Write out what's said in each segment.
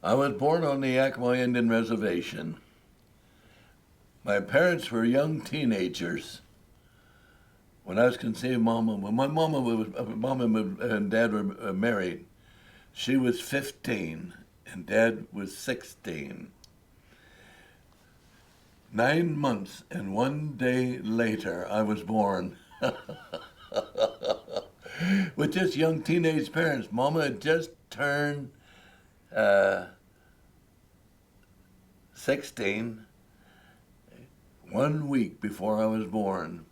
I was born on the Yakima Indian Reservation. My parents were young teenagers when I was conceived. When my mom and dad were married, she was 15 and dad was 16. 9 months and 1 day later, I was born. With just young teenage parents. Mama had just turned uh, 16 1 week before I was born.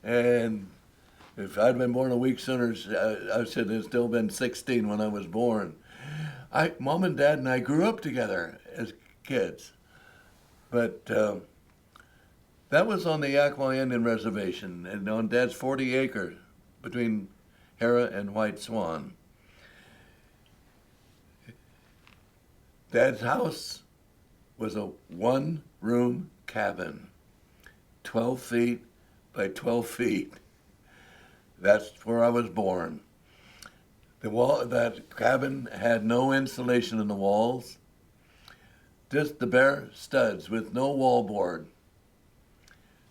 And if I'd been born a week sooner, I should have still been 16 when I was born. Mom and Dad and I grew up together as kids. But that was on the Yakima Indian Reservation and on Dad's 40 acres between Hera and White Swan. Dad's house was a one-room cabin, 12 feet by 12 feet. That's where I was born. That cabin had no insulation in the walls, just the bare studs with no wallboard.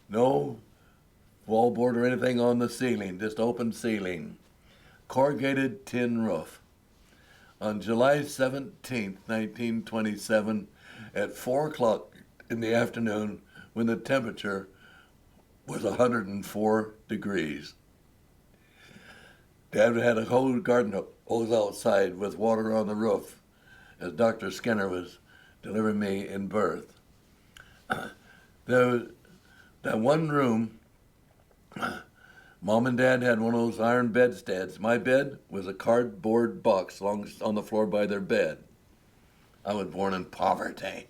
No wallboard or anything on the ceiling, just open ceiling. Corrugated tin roof. On July 17th, 1927, at 4 o'clock in the afternoon, when the temperature was 104 degrees. Dad had a whole garden hose outside with water on the roof as Dr. Skinner was delivering me in birth. That one room, Mom and Dad had one of those iron bedsteads. My bed was a cardboard box on the floor by their bed. I was born in poverty.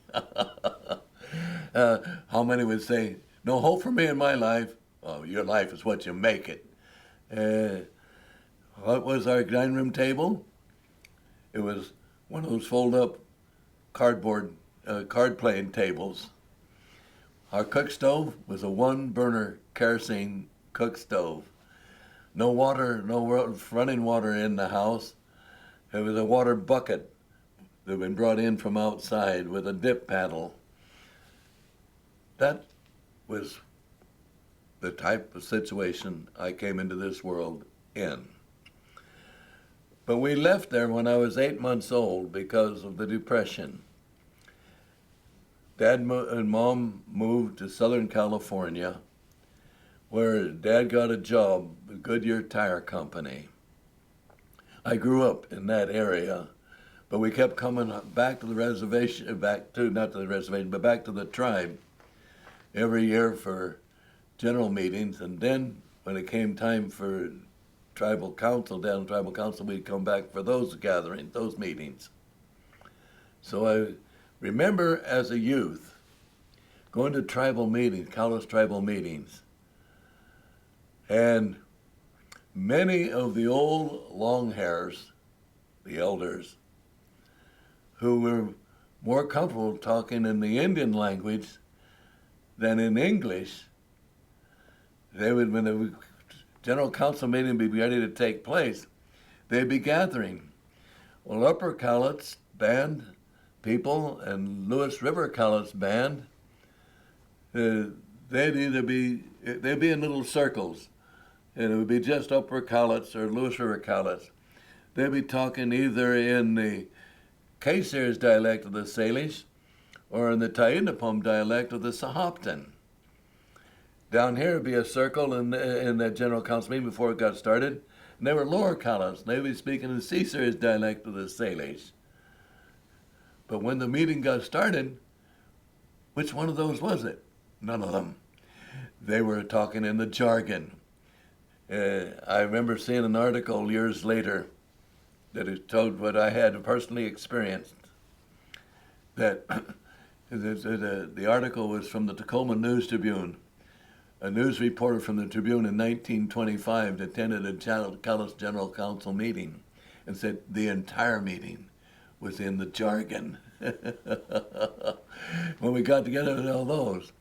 How many would say, no hope for me in my life? Oh, your life is what you make it. What was our dining room table? It was one of those fold-up cardboard card-playing tables. Our cook stove was a one-burner kerosene cook stove. No water, no running water in the house. It was a water bucket that had been brought in from outside with a dip paddle. That was the type of situation I came into this world in. But we left there when I was 8 months old because of the Depression. Dad and Mom moved to Southern California, where Dad got a job with Goodyear Tire Company. I grew up in that area, but we kept coming back to the reservation, not to the reservation, but back to the tribe every year for general meetings. And then when it came time for tribal council, down tribal council, we'd come back for those gatherings, those meetings. So I remember as a youth going to tribal meetings, Cowlitz tribal meetings, and many of the old long hairs, the elders, who were more comfortable talking in the Indian language than in English, they would, when the general council meeting would be ready to take place, they'd be gathering. Well, Upper Cowlitz band people and Lewis River Cowlitz band, they'd be in little circles, and it would be just Upper Cowlitz or Lewis River Cowlitz. They'd be talking either in the K-Sears dialect of the Salish or in the Tainapum dialect of the Sahaptin. Down here would be a circle in the general council meeting before it got started, and they were Lower Cowlitz, and they'd be speaking in the C-Series dialect of the Salish. But when the meeting got started, which one of those was it? None of them. They were talking in the jargon. I remember seeing an article years later that it told what I had personally experienced. That the article was from the Tacoma News Tribune. A news reporter from the Tribune in 1925 attended a Cowlitz General Council meeting and said the entire meeting was in the jargon. When we got together with all those.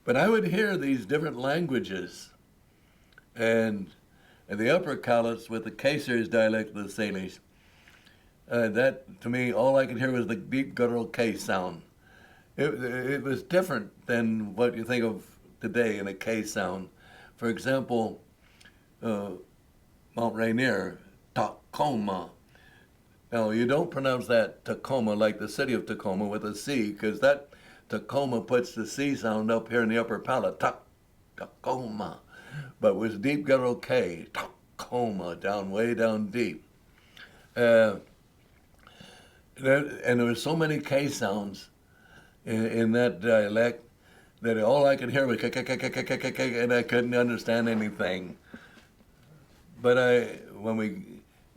But I would hear these different languages, and the Upper Cowlitz with the K-Series dialect of the Salish, That, to me, all I could hear was the deep guttural K sound. It was different than what you think of today in a K sound. For example, Mount Rainier, Tacoma. Now, you don't pronounce that Tacoma like the city of Tacoma with a C, because that Tacoma puts the C sound up here in the upper palate, Tacoma. But with deep guttural K, Tacoma, down way down deep. And there were so many K sounds in that dialect that all I could hear was and I couldn't understand anything. But I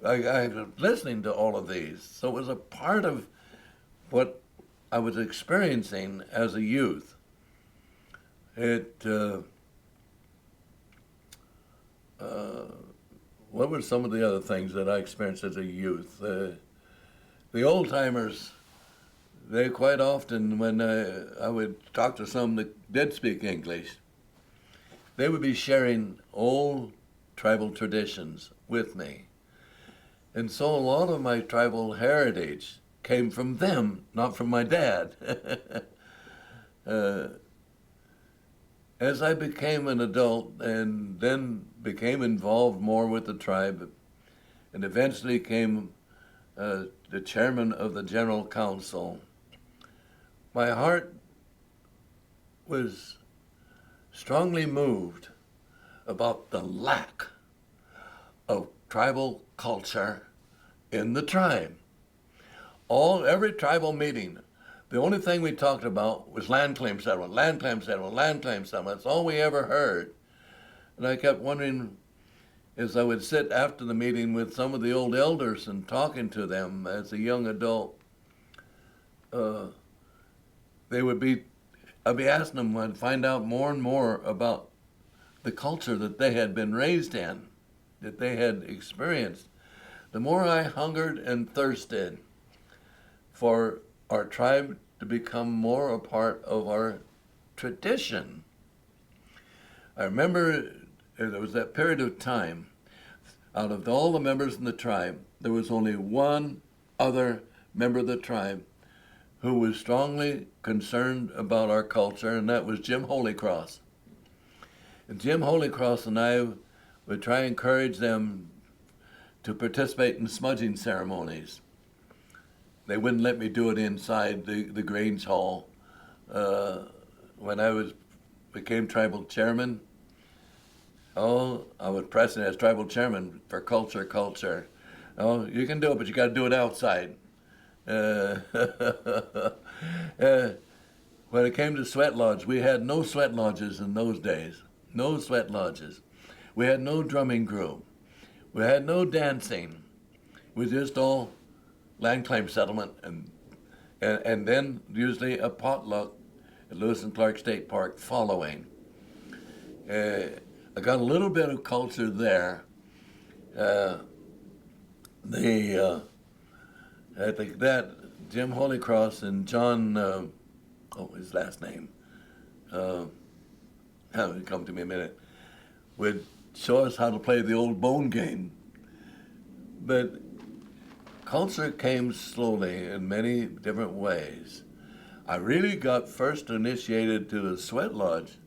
was listening to all of these, so it was a part of what I was experiencing as a youth. What were some of the other things that I experienced as a youth? The old timers, they quite often, when I would talk to some that did speak English, they would be sharing old tribal traditions with me. And so a lot of my tribal heritage came from them, not from my dad. As I became an adult and then became involved more with the tribe and eventually became the chairman of the General Council, my heart was strongly moved about the lack of tribal culture in the tribe. Every tribal meeting, the only thing we talked about was land claim settlement, land claim settlement, land claim settlement. That's all we ever heard. And I kept wondering, as I would sit after the meeting with some of the old elders and talking to them as a young adult, I'd be asking them, I'd find out more and more about the culture that they had been raised in, that they had experienced. The more I hungered and thirsted for our tribe to become more a part of our tradition. I remember there was that period of time, out of all the members in the tribe, there was only one other member of the tribe who was strongly concerned about our culture, and that was Jim Holycross. And Jim Holycross and I would try and encourage them to participate in smudging ceremonies. They wouldn't let me do it inside the Grange Hall. When I became tribal chairman, I was pressing as tribal chairman for culture. Oh, you can do it, but you got to do it outside. When it came to sweat lodge, we had no sweat lodges in those days. No sweat lodges. We had no drumming group. We had no dancing. We just all land claim settlement and then usually a potluck at Lewis and Clark State Park following. I got a little bit of culture there. I think that Jim Holycross and John, his last name, it'll come to me in a minute, would show us how to play the old bone game. But culture came slowly in many different ways. I really got first initiated to the sweat lodge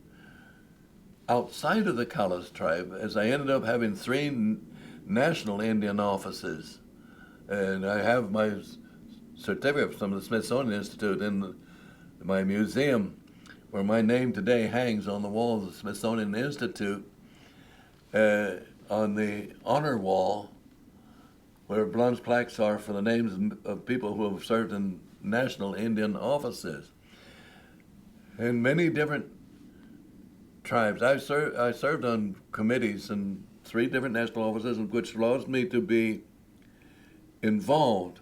outside of the Cowlitz tribe, as I ended up having 3 national Indian offices. And I have my certificate from the Smithsonian Institute in my museum, where my name today hangs on the wall of the Smithsonian Institute, on the honor wall, where bronze plaques are for the names of people who have served in national Indian offices. In many different tribes, I served on committees in 3 different national offices, which allows me to be involved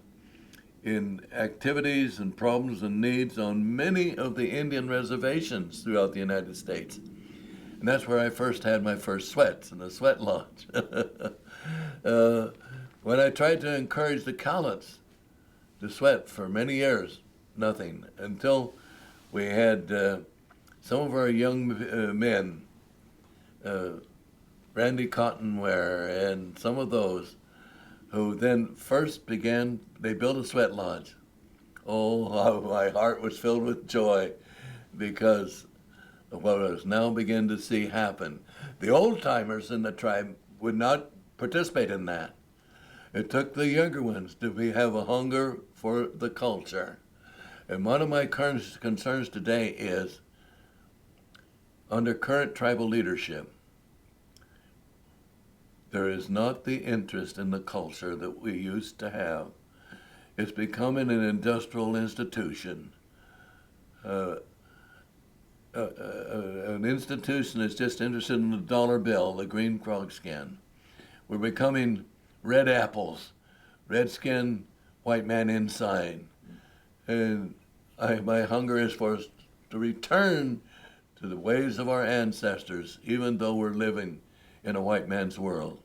in activities and problems and needs on many of the Indian reservations throughout the United States. And that's where I first had my first sweats, in the sweat lodge. When I tried to encourage the Cowlitz to sweat for many years, nothing, until we had some of our young men, Randy Cottonware and some of those, who then first began, they built a sweat lodge. Oh, how my heart was filled with joy because of what I was now beginning to see happen. The old timers in the tribe would not participate in that. It took the younger ones to have a hunger for the culture. And one of my concerns today is, under current tribal leadership, there is not the interest in the culture that we used to have. It's becoming an industrial institution. An institution that's just interested in the dollar bill, the green frog skin. We're becoming red apples, red skin, white man inside. And my hunger is for us to return to the ways of our ancestors, even though we're living in a white man's world.